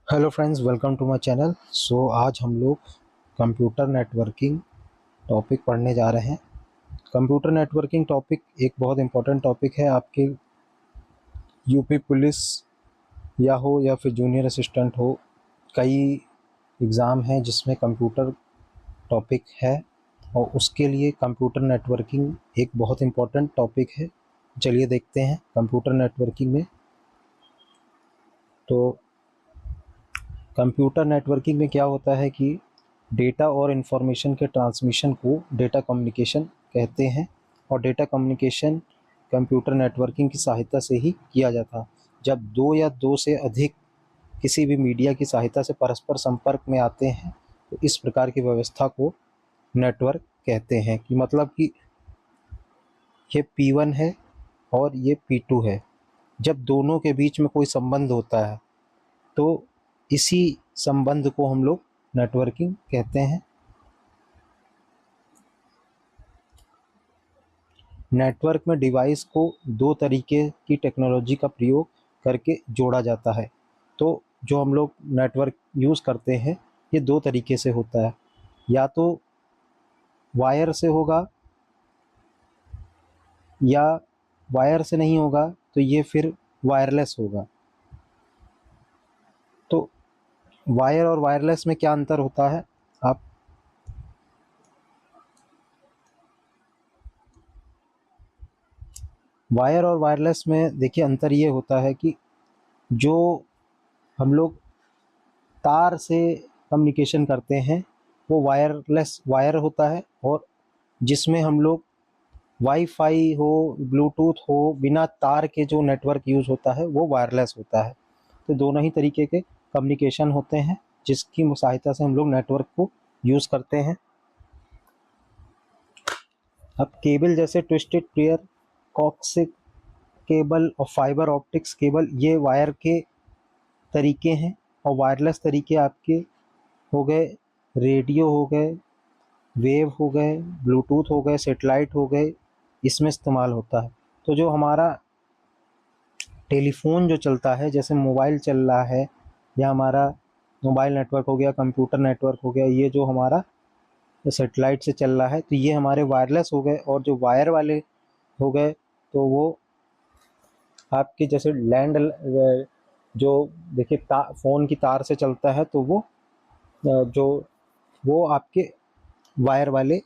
Hello friends, welcome to my channel. आज हम लोग कंप्यूटर नेटवर्किंग टॉपिक पढ़ने जा रहे हैं। कंप्यूटर नेटवर्किंग टॉपिक एक बहुत इम्पोर्टेंट टॉपिक है। आपके यूपी पुलिस या फिर जूनियर असिस्टेंट हो, कई एग्ज़ाम हैं जिसमें कंप्यूटर टॉपिक है और उसके लिए कंप्यूटर नेटवर्किंग एक बहुत इम्पोर्टेंट टॉपिक है। चलिए देखते हैं कंप्यूटर नेटवर्किंग में। तो कंप्यूटर नेटवर्किंग में क्या होता है कि डेटा और इन्फॉर्मेशन के ट्रांसमिशन को डेटा कम्युनिकेशन कहते हैं। और डेटा कम्युनिकेशन कंप्यूटर नेटवर्किंग की सहायता से ही किया जाता है। जब दो या दो से अधिक किसी भी मीडिया की सहायता से परस्पर संपर्क में आते हैं तो इस प्रकार की व्यवस्था को नेटवर्क कहते हैं। कि मतलब कि ये P1 है और ये P2 है। जब दोनों के बीच में कोई संबंध होता है तो इसी संबंध को हम लोग नेटवर्किंग कहते हैं। नेटवर्क में डिवाइस को दो तरीके की टेक्नोलॉजी का प्रयोग करके जोड़ा जाता है। तो जो हम लोग नेटवर्क यूज़ करते हैं ये दो तरीके से होता है। या तो वायर से होगा, या वायर से नहीं होगा तो ये फिर वायरलेस होगा। तो वायर और वायरलेस में क्या अंतर होता है? आप वायर और वायरलेस में देखिए, अंतर ये होता है कि जो हम लोग तार से कम्युनिकेशन करते हैं वो वायरलेस वायर होता है, और जिसमें हम लोग वाईफाई हो, ब्लूटूथ हो, बिना तार के जो नेटवर्क यूज़ होता है वो वायरलेस होता है। तो दोनों ही तरीके के कम्युनिकेशन होते हैं जिसकी सहायता से हम लोग नेटवर्क को यूज़ करते हैं। अब केबल जैसे ट्विस्टेड पेयर, कॉक्सिक केबल और फाइबर ऑप्टिक्स केबल ये वायर के तरीके हैं। और वायरलेस तरीके आपके हो गए रेडियो हो गए, वेव हो गए, ब्लूटूथ हो गए, सेटेलाइट हो गए, इसमें इस्तेमाल होता है। तो जो हमारा टेलीफोन जो चलता है, जैसे मोबाइल चल रहा है या हमारा मोबाइल नेटवर्क हो गया, कंप्यूटर नेटवर्क हो गया, ये जो हमारा सेटेलाइट से चल रहा है तो ये हमारे वायरलेस हो गए। और जो वायर वाले हो गए तो वो आपके जैसे लैंड जो देखिए फ़ोन की तार से चलता है तो वो जो वो आपके वायर वाले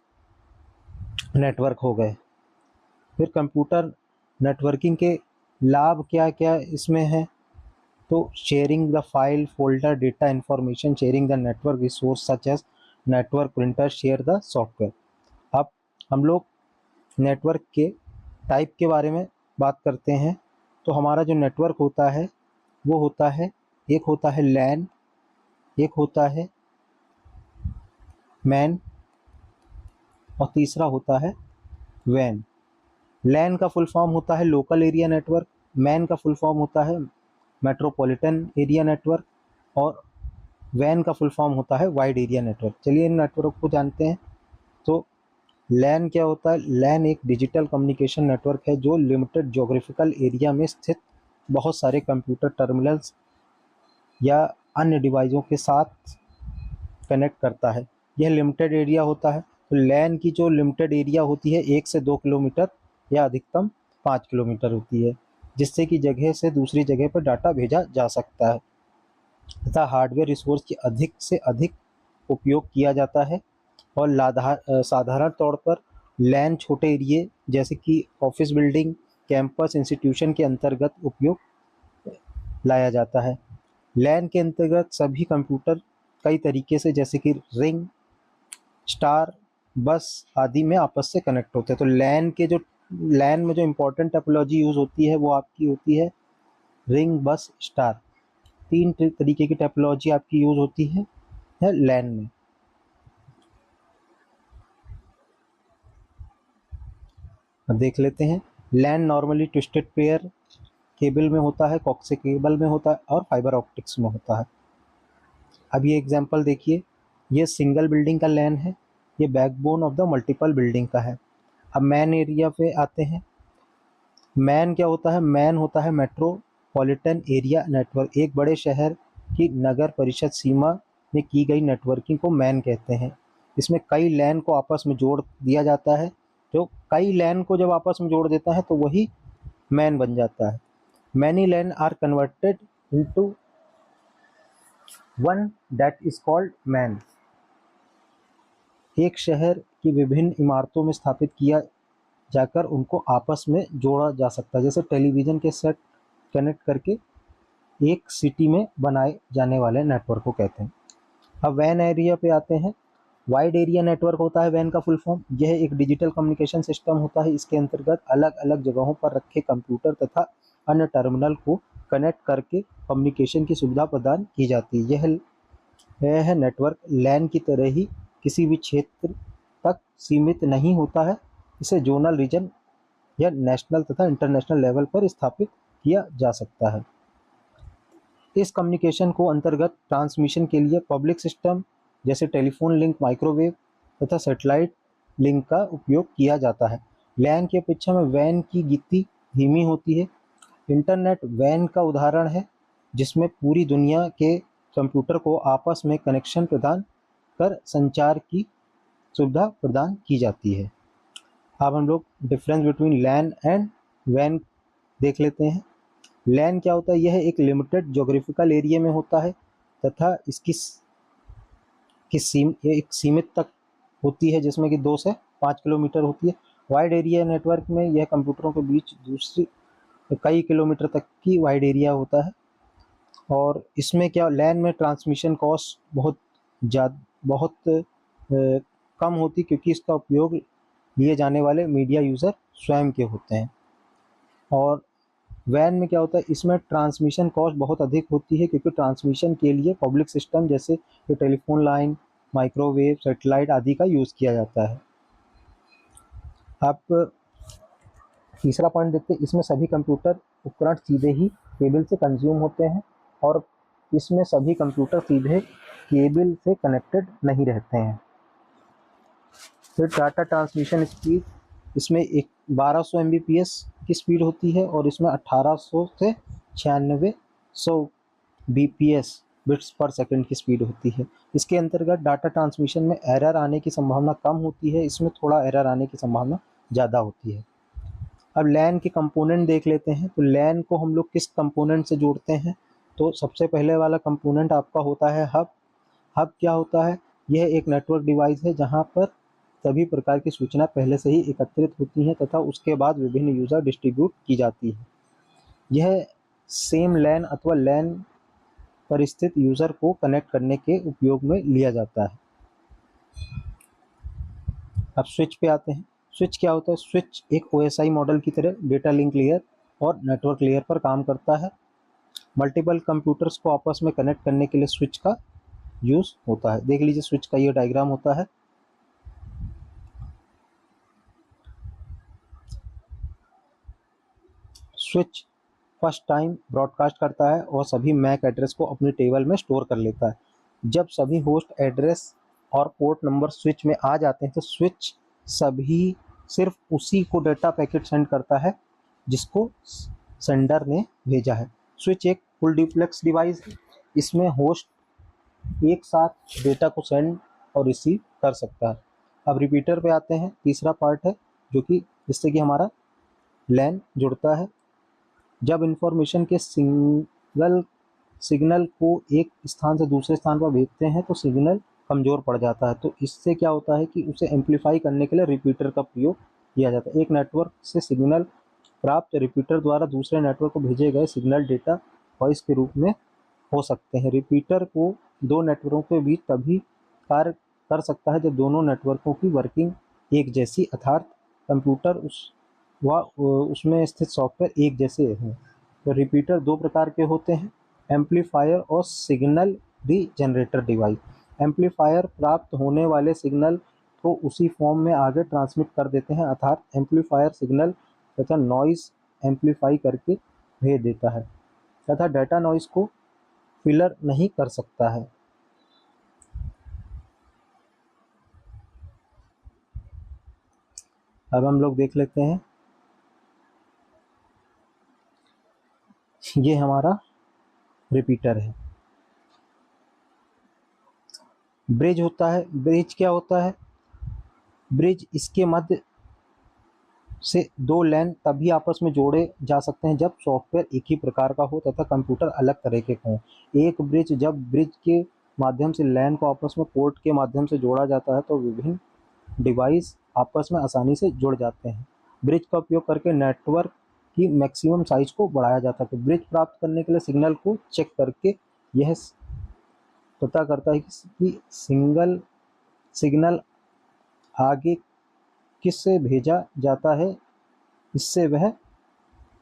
नेटवर्क हो गए। फिर कंप्यूटर नेटवर्किंग के लाभ क्या क्या इसमें है? तो sharing the file folder data information, sharing the network resource such as network printer share the software. अब हम लोग नेटवर्क के टाइप के बारे में बात करते हैं। तो हमारा जो नेटवर्क होता है वो होता है, एक होता है लैन, एक होता है मैन, और तीसरा होता है वैन। लैन का फुल फॉर्म होता है लोकल एरिया नेटवर्क, मैन का फुल फॉर्म होता है मेट्रोपॉलिटन एरिया नेटवर्क, और वैन का फुल फॉर्म होता है वाइड एरिया नेटवर्क। चलिए इन नेटवर्क को जानते हैं। तो लैन क्या होता है? लैन एक डिजिटल कम्युनिकेशन नेटवर्क है जो लिमिटेड ज्योग्राफिकल एरिया में स्थित बहुत सारे कंप्यूटर टर्मिनल्स या अन्य डिवाइसों के साथ कनेक्ट करता है। यह लिमिटेड एरिया होता है। तो लैन की जो लिमिटेड एरिया होती है 1 से 2 किलोमीटर या अधिकतम 5 किलोमीटर होती है, जिससे कि जगह से दूसरी जगह पर डाटा भेजा जा सकता है तथा हार्डवेयर रिसोर्स की अधिक से अधिक उपयोग किया जाता है। और साधारण तौर पर लैन छोटे एरिए जैसे कि ऑफिस बिल्डिंग, कैंपस, इंस्टीट्यूशन के अंतर्गत उपयोग लाया जाता है। लैन के अंतर्गत सभी कंप्यूटर कई तरीके से जैसे कि रिंग, स्टार, बस आदि में आपस से कनेक्ट होते हैं। तो लैन में जो इम्पोर्टेंट टोपोलॉजी यूज़ होती है वो आपकी होती है रिंग, बस, स्टार। तीन तरीके की टोपोलॉजी आपकी यूज़ होती है लैन में। अब देख लेते हैं। लैन नॉर्मली ट्विस्टेड पेयर केबल में होता है, कॉक्सिक केबल में होता है और फाइबर ऑप्टिक्स में होता है। अब ये एग्जांपल देखिए, ये सिंगल बिल्डिंग का लैन है, ये backbone of the multiple building का है। अब मैन एरिया पे आते हैं। मैन क्या होता है? मैन होता है मेट्रोपॉलिटन एरिया नेटवर्क। एक बड़े शहर कि नगर परिषद सीमा में की गई नेटवर्किंग को मैन कहते हैं। इसमें कई लैन को आपस में जोड़ दिया जाता है। जो कई लैन को जब आपस में जोड़ देता है तो वही मैन बन जाता है। Many LAN are converted into one that is called MAN. एक शहर की विभिन्न इमारतों में स्थापित किया जाकर उनको आपस में जोड़ा जा सकता है। जैसे टेलीविज़न के सेट कनेक्ट करके एक सिटी में बनाए जाने वाले नेटवर्क को कहते हैं। अब वैन एरिया पे आते हैं। वाइड एरिया नेटवर्क होता है वैन का फुल फॉर्म। यह एक डिजिटल कम्युनिकेशन सिस्टम होता है। इसके अंतर्गत अलग अलग जगहों पर रखे कंप्यूटर तथा अन्य टर्मिनल को कनेक्ट करके कम्युनिकेशन की सुविधा प्रदान की जाती है। यह नेटवर्क लैन की तरह ही किसी भी क्षेत्र तक सीमित नहीं होता है। इसे जोनल रीजन या नेशनल तथा इंटरनेशनल लेवल पर स्थापित किया जा सकता है। इस कम्युनिकेशन को अंतर्गत ट्रांसमिशन के लिए पब्लिक सिस्टम जैसे टेलीफोन लिंक, माइक्रोवेव तथा सैटेलाइट लिंक का उपयोग किया जाता है। लैन की अपेक्षा में वैन की गति धीमी होती है। इंटरनेट वैन का उदाहरण है जिसमें पूरी दुनिया के कंप्यूटर को आपस में कनेक्शन प्रदान कर संचार की सुविधा प्रदान की जाती है। अब हम लोग डिफरेंस बिटवीन लैन एंड वैन देख लेते हैं। लैन क्या होता है? यह एक लिमिटेड ज्योग्राफिकल एरिया में होता है तथा इसकी ये एक सीमित तक होती है जिसमें कि 2 से 5 किलोमीटर होती है। वाइड एरिया नेटवर्क में यह कंप्यूटरों के बीच दूसरी कई किलोमीटर तक की वाइड एरिया होता है। और इसमें क्या लैन में ट्रांसमिशन कॉस्ट बहुत कम होती क्योंकि इसका उपयोग लिए जाने वाले मीडिया यूज़र स्वयं के होते हैं। और वैन में क्या होता है? इसमें ट्रांसमिशन कॉस्ट बहुत अधिक होती है क्योंकि ट्रांसमिशन के लिए पब्लिक सिस्टम जैसे कि टेलीफोन लाइन, माइक्रोवेव, सैटेलाइट आदि का यूज़ किया जाता है। अब तीसरा पॉइंट देखते हैं। इसमें सभी कंप्यूटर उपकरण सीधे ही केबल से कंज्यूम होते हैं और इसमें सभी कंप्यूटर सीधे केबल से कनेक्टेड नहीं रहते हैं। फिर डाटा ट्रांसमिशन स्पीड, इसमें एक 1200 Mbps की स्पीड होती है और इसमें 1800 से 9600 bps बिट्स पर सेकंड की स्पीड होती है। इसके अंतर्गत डाटा ट्रांसमिशन में एरर आने की संभावना कम होती है, इसमें थोड़ा एरर आने की संभावना ज़्यादा होती है। अब लैन के कंपोनेंट देख लेते हैं। तो लैन को हम लोग किस कंपोनेंट से जोड़ते हैं? तो सबसे पहले वाला कंपोनेंट आपका होता है हब। हब क्या होता है? यह एक नेटवर्क डिवाइस है जहां पर सभी प्रकार की सूचना पहले से ही एकत्रित होती हैं तथा उसके बाद विभिन्न यूज़र डिस्ट्रीब्यूट की जाती है। यह सेम लैन अथवा लैन पर स्थित यूज़र को कनेक्ट करने के उपयोग में लिया जाता है। अब स्विच पे आते हैं। स्विच क्या होता है? स्विच एक OSI मॉडल की तरह डेटा लिंक लेयर और नेटवर्क लेयर पर काम करता है। मल्टीपल कंप्यूटर्स को आपस में कनेक्ट करने के लिए स्विच का यूज़ होता है। देख लीजिए स्विच का ये डायग्राम होता है। स्विच फर्स्ट टाइम ब्रॉडकास्ट करता है और सभी मैक एड्रेस को अपनी टेबल में स्टोर कर लेता है। जब सभी होस्ट एड्रेस और पोर्ट नंबर स्विच में आ जाते हैं तो स्विच सभी सिर्फ उसी को डेटा पैकेट सेंड करता है जिसको सेंडर ने भेजा है। स्विच एक फुल डुप्लेक्स डिवाइस है। इसमें होस्ट एक साथ डेटा को सेंड और रिसीव कर सकता है। अब रिपीटर पे आते हैं। तीसरा पार्ट है जो कि जिससे कि हमारा लैन जुड़ता है। जब इंफॉर्मेशन के सिग्नल को एक स्थान से दूसरे स्थान पर भेजते हैं तो सिग्नल कमज़ोर पड़ जाता है। तो इससे क्या होता है कि उसे एम्पलीफाई करने के लिए रिपीटर का प्रयोग किया जाता है। एक नेटवर्क से सिग्नल प्राप्त रिपीटर द्वारा दूसरे नेटवर्क को भेजे गए सिग्नल डेटा वॉइस के रूप में हो सकते हैं। रिपीटर को दो नेटवर्कों के बीच तभी कार्य कर सकता है जब दोनों नेटवर्कों की वर्किंग एक जैसी अर्थात कंप्यूटर उसमें स्थित सॉफ्टवेयर एक जैसे हैं। तो रिपीटर दो प्रकार के होते हैं, एम्पलीफायर और सिग्नल रीजनरेटर डिवाइस। एम्पलीफायर प्राप्त होने वाले सिग्नल को उसी फॉर्म में आगे ट्रांसमिट कर देते हैं, अर्थात एम्पलीफायर सिग्नल तथा नॉइज़ एम्पलीफाई करके भेज देता है तथा डाटा नॉइज़ को फिलर नहीं कर सकता है। अब हम लोग देख लेते हैं, ये हमारा रिपीटर है। ब्रिज होता है, ब्रिज क्या होता है? ब्रिज इसके मध्य से दो लैन तभी आपस में जोड़े जा सकते हैं जब सॉफ्टवेयर एक ही प्रकार का हो तथा कंप्यूटर अलग तरह के हों। एक ब्रिज, जब ब्रिज के माध्यम से लैन को आपस में पोर्ट के माध्यम से जोड़ा जाता है तो विभिन्न डिवाइस आपस में आसानी से जुड़ जाते हैं। ब्रिज का उपयोग करके नेटवर्क की मैक्सिमम साइज को बढ़ाया जाता है। तो ब्रिज प्राप्त करने के लिए सिग्नल को चेक करके यह पता करता है कि सिंगल सिग्नल आगे किससे भेजा जाता है, इससे वह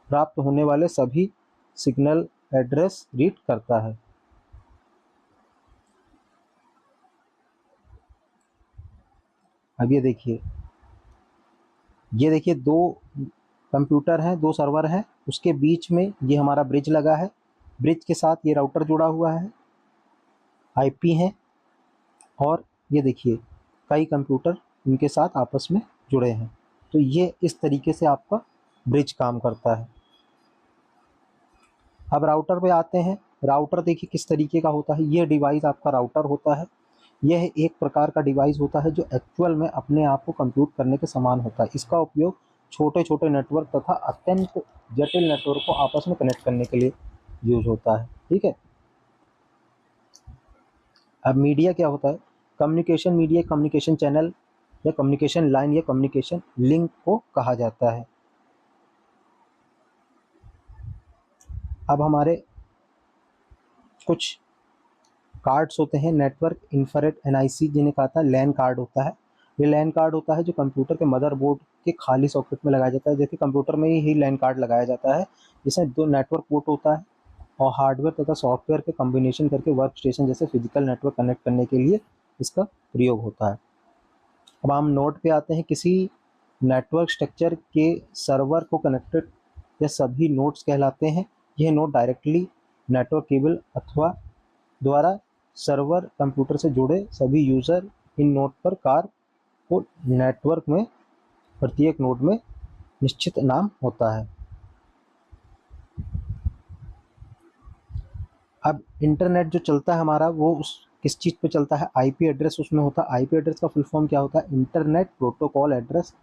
प्राप्त होने वाले सभी सिग्नल एड्रेस रीड करता है। अब ये देखिए दो कंप्यूटर हैं, दो सर्वर हैं, उसके बीच में ये हमारा ब्रिज लगा है। ब्रिज के साथ ये राउटर जुड़ा हुआ है, आईपी है, और ये देखिए कई कंप्यूटर इनके साथ आपस में जुड़े हैं। तो ये इस तरीके से आपका ब्रिज काम करता है। अब राउटर पे आते हैं। राउटर देखिए किस तरीके का होता है। ये डिवाइस आपका राउटर होता है। यह एक प्रकार का डिवाइस होता है जो एक्चुअल में अपने आप को कंप्यूट करने के समान होता है। इसका उपयोग छोटे छोटे नेटवर्क तथा अत्यंत जटिल नेटवर्क को आपस में कनेक्ट करने के लिए यूज होता है। ठीक है। अब मीडिया क्या होता है? कम्युनिकेशन मीडिया कम्युनिकेशन चैनल या कम्युनिकेशन लाइन या कम्युनिकेशन लिंक को कहा जाता है। अब हमारे कुछ कार्ड्स होते हैं, नेटवर्क इंफ्रारेड एनआईसी जिन्हें कहा था लैन कार्ड होता है। ये लैन कार्ड होता है जो कंप्यूटर के मदरबोर्ड के खाली सॉकेट में लगाया जाता है। जैसे कंप्यूटर में ही लैन कार्ड लगाया जाता है, जिसमें दो नेटवर्क पोर्ट होता है और हार्डवेयर तथा सॉफ्टवेयर के कॉम्बिनेशन करके वर्क स्टेशन जैसे फिजिकल नेटवर्क कनेक्ट करने के लिए इसका प्रयोग होता है। अब हम नोड पे आते हैं। किसी नेटवर्क स्ट्रक्चर के सर्वर को कनेक्टेड या सभी नोड्स कहलाते हैं। यह नोड डायरेक्टली नेटवर्क केबल अथवा द्वारा सर्वर कंप्यूटर से जुड़े सभी यूज़र इन नोड पर कार्य को नेटवर्क में प्रत्येक नोड में निश्चित नाम होता है। अब इंटरनेट जो चलता है हमारा वो उस किस चीज़ पे चलता है? आईपी एड्रेस उसमें होता है। आईपी एड्रेस का फुल फॉर्म क्या होता है? Internet protocol address.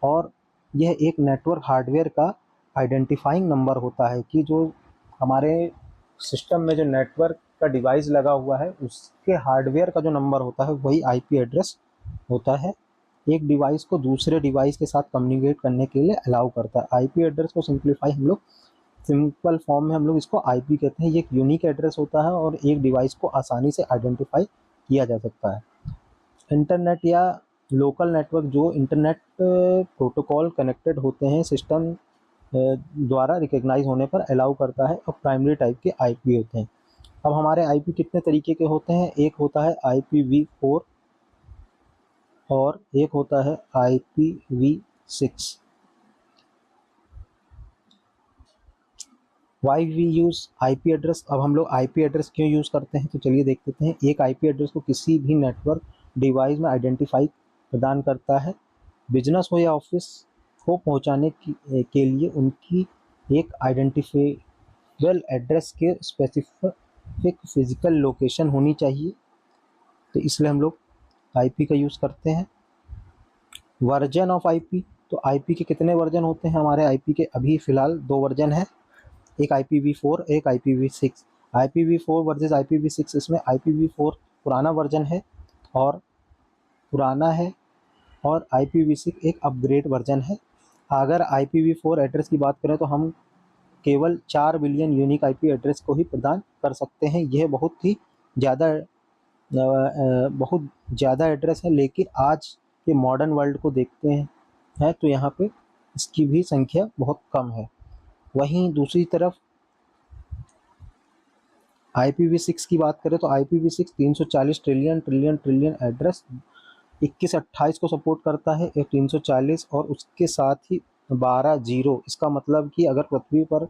और यह एक नेटवर्क हार्डवेयर का आइडेंटिफाइंग नंबर होता है कि जो हमारे सिस्टम में जो नेटवर्क का डिवाइस लगा हुआ है उसके हार्डवेयर का जो नंबर होता है वही आईपी एड्रेस होता है। एक डिवाइस को दूसरे डिवाइस के साथ कम्युनिकेट करने के लिए अलाउ करता है। आईपी एड्रेस को सिंपल फॉर्म में हम लोग इसको आईपी कहते हैं। ये एक यूनिक एड्रेस होता है और एक डिवाइस को आसानी से आइडेंटिफाई किया जा सकता है। इंटरनेट या लोकल नेटवर्क जो इंटरनेट प्रोटोकॉल कनेक्टेड होते हैं सिस्टम द्वारा रिकग्नाइज होने पर अलाउ करता है और प्राइमरी टाइप के आईपी होते हैं। अब हमारे आईपी कितने तरीके के होते हैं? एक होता है IPv4 और एक होता है IPv6। Why we use IP address. अब हम लोग आईपी एड्रेस क्यों यूज़ करते हैं तो चलिए देख लेते हैं। एक आईपी एड्रेस को किसी भी नेटवर्क डिवाइस में आइडेंटिफाई प्रदान करता है। बिजनेस हो या ऑफिस को पहुंचाने के लिए उनकी एक आइडेंटिफाइबल एड्रेस के स्पेसिफिक फिजिकल लोकेशन होनी चाहिए, तो इसलिए हम लोग आईपी का यूज़ करते हैं। वर्जन ऑफ आईपी, तो आईपी के कितने वर्जन होते हैं? हमारे आईपी के अभी फ़िलहाल 2 वर्जन है, एक IPv4 एक IPv6। IPv4 वर्सेस IPv6, इसमें IPv4 पुराना वर्जन है और IPv6 एक अपग्रेड वर्जन है। अगर IPv4 एड्रेस की बात करें तो हम केवल 4 बिलियन यूनिक आईपी एड्रेस को ही प्रदान कर सकते हैं। यह बहुत ज़्यादा एड्रेस है, लेकिन आज के मॉडर्न वर्ल्ड को देखते हैं तो यहाँ पे इसकी भी संख्या बहुत कम है। वहीं दूसरी तरफ IPv6 की बात करें तो IPv6 340 trillion trillion trillion address 2128 को सपोर्ट करता है, 340 और उसके साथ ही 12 जीरो। इसका मतलब कि अगर पृथ्वी पर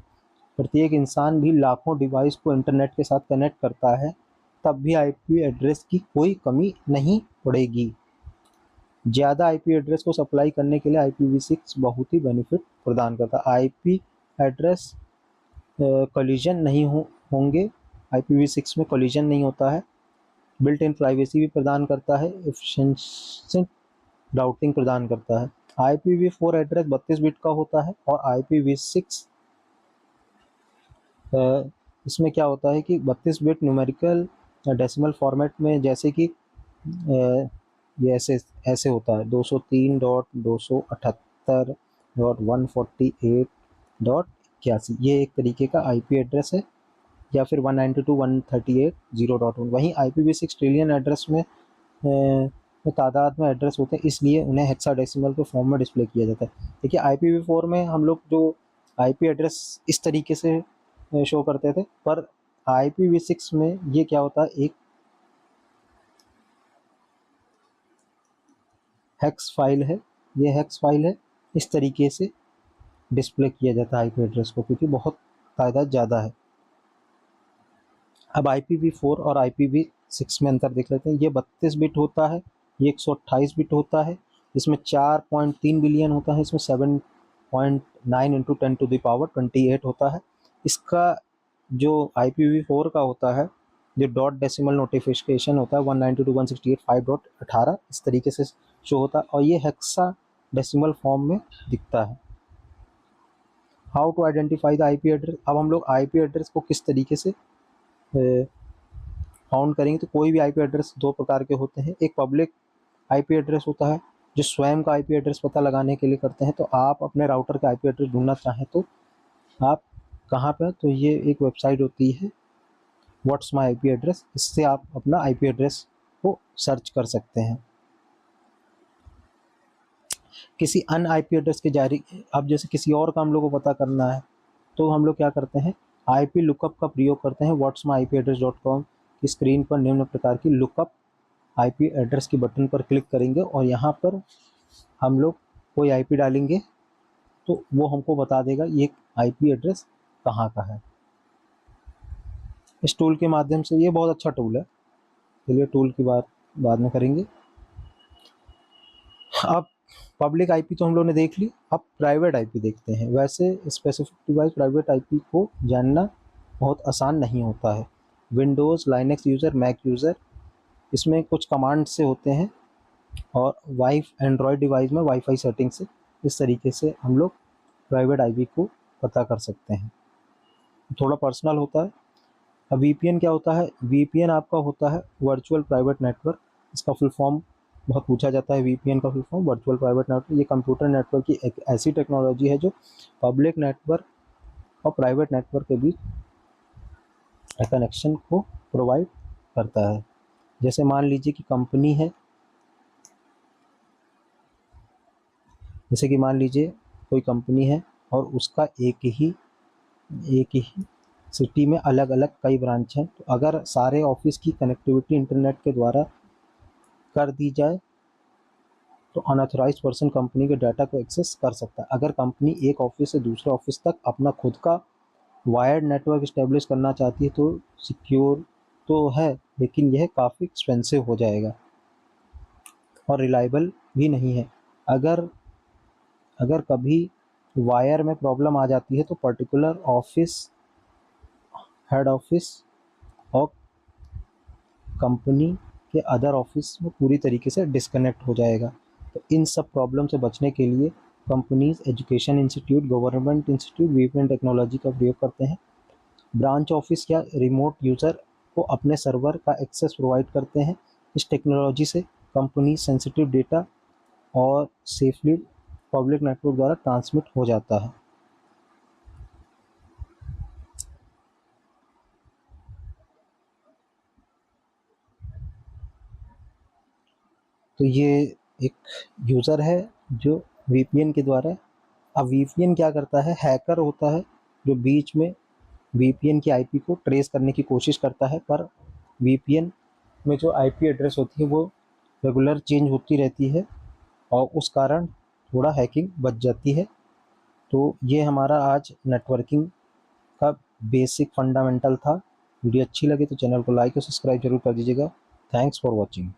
प्रत्येक इंसान भी लाखों डिवाइस को इंटरनेट के साथ कनेक्ट करता है तब भी आईपी एड्रेस की कोई कमी नहीं पड़ेगी। ज़्यादा आईपी एड्रेस को सप्लाई करने के लिए IPv6 बहुत ही बेनिफिट प्रदान करता है। आईपी एड्रेस कोलिजन नहीं होंगे, IPv6 में कोलिजन नहीं होता है। बिल्ट इन प्राइवेसी भी प्रदान करता है, एफिशिएंट राउटिंग प्रदान करता है। IPv4 एड्रेस 32 बिट का होता है और IPv6 इसमें क्या होता है कि 32 बिट न्यूमेरिकल डेसिमल फॉर्मेट में, जैसे कि ये ऐसे ऐसे होता है 203.278.148.81, ये एक तरीके का IP एड्रेस है, या फिर 192.138.0.1। वहीं IPv6 ट्रिलियन एड्रेस में तादाद में एड्रेस होते हैं, इसलिए उन्हें हेक्साडेसिमल के फॉर्म में डिस्प्ले किया जाता है। देखिए IPv4 में हम लोग जो IP एड्रेस इस तरीके से शो करते थे, पर IPv6 में ये क्या होता है, एक हेक्स फाइल है, ये हेक्स फाइल है, इस तरीके से डिस्प्ले किया जाता है IP एड्रेस को, क्योंकि बहुत तादाद ज़्यादा है। अब IPv4 और IPv6 में अंतर देख लेते हैं। ये 32 बिट होता है, ये 128 बिट होता है, इसमें 4.3 बिलियन होता है, इसमें 7.9 इंटू 10⁻28 होता है। इसका जो IPv4 का होता है, जो डॉट डेसिमल नोटिफिकेशन होता है 192.168.5.18 इस तरीके से शो होता है, और ये हेक्सा डेसिमल फॉर्म में दिखता है। How to identify the IP address. अब हम लोग IP एड्रेस को किस तरीके से फाउंड करेंगे, तो कोई भी IP एड्रेस दो प्रकार के होते हैं। एक पब्लिक IP एड्रेस होता है, जो स्वयं का IP एड्रेस पता लगाने के लिए करते हैं। तो आप अपने राउटर का IP एड्रेस ढूंढना चाहें तो आप कहाँ पे, तो ये एक वेबसाइट होती है व्हाट्स माई IP एड्रेस, इससे आप अपना IP एड्रेस को सर्च कर सकते हैं। किसी अन्य IP एड्रेस के जारी, अब जैसे किसी और का हम लोग को पता करना है, तो हम लोग क्या करते हैं, IP लुकअप का प्रयोग करते हैं। व्हाट्स माई IP address.com की स्क्रीन पर निम्न प्रकार की लुकअप IP एड्रेस के बटन पर क्लिक करेंगे और यहाँ पर हम लोग कोई IP डालेंगे तो वो हमको बता देगा ये IP एड्रेस कहाँ का है। इस टूल के माध्यम से, ये बहुत अच्छा टूल है, चलिए टूल की बात बाद में करेंगे। अब पब्लिक IP तो हम लोग ने देख ली, अब प्राइवेट IP देखते हैं। वैसे स्पेसिफिक डिवाइस प्राइवेट IP को जानना बहुत आसान नहीं होता है। Windows, Linux user, Mac user, इसमें कुछ कमांड से होते हैं, और एंड्रॉयड डिवाइस में वाईफाई सेटिंग से इस तरीके से हम लोग प्राइवेट IP को पता कर सकते हैं। थोड़ा पर्सनल होता है। अब VPN क्या होता है, VPN आपका होता है वर्चुअल प्राइवेट नेटवर्क। इसका फुल फॉर्म बहुत पूछा जाता है। VPN का full form virtual private network. ये कंप्यूटर नेटवर्क की एक ऐसी टेक्नोलॉजी है जो पब्लिक नेटवर्क और प्राइवेट नेटवर्क के बीच कनेक्शन को प्रोवाइड करता है। जैसे मान लीजिए कि कंपनी है, जैसे कि मान लीजिए कोई कंपनी है और उसका एक ही सिटी में अलग अलग कई ब्रांच हैं, तो अगर सारे ऑफिस की कनेक्टिविटी इंटरनेट के द्वारा कर दी जाए तो अनऑथराइज्ड पर्सन कंपनी के डाटा को एक्सेस कर सकता है। अगर कंपनी एक ऑफिस से दूसरे ऑफिस तक अपना खुद का वायर्ड नेटवर्क इस्टेब्लिश करना चाहती है तो सिक्योर तो है, लेकिन यह काफ़ी एक्सपेंसिव हो जाएगा और रिलायबल भी नहीं है। अगर कभी वायर में प्रॉब्लम आ जाती है तो पर्टिकुलर ऑफिस, हेड ऑफिस और कंपनी के अदर ऑफिस में पूरी तरीके से डिस्कनेक्ट हो जाएगा। तो इन सब प्रॉब्लम से बचने के लिए companies, education institute, government institute VPN technology का प्रयोग करते हैं। ब्रांच ऑफिस या रिमोट यूज़र को अपने सर्वर का एक्सेस प्रोवाइड करते हैं। इस टेक्नोलॉजी से कंपनी सेंसिटिव डेटा और सेफली पब्लिक नेटवर्क द्वारा ट्रांसमिट हो जाता है। तो ये एक यूज़र है जो VPN के द्वारा, अब VPN क्या करता है, हैकर होता है जो बीच में VPN की IP को ट्रेस करने की कोशिश करता है, पर VPN में जो IP एड्रेस होती है वो रेगुलर चेंज होती रहती है और उस कारण थोड़ा हैकिंग बच जाती है। तो ये हमारा आज नेटवर्किंग का बेसिक फंडामेंटल था। वीडियो अच्छी लगे तो चैनल को लाइक और सब्सक्राइब जरूर कर दीजिएगा। Thanks for watching.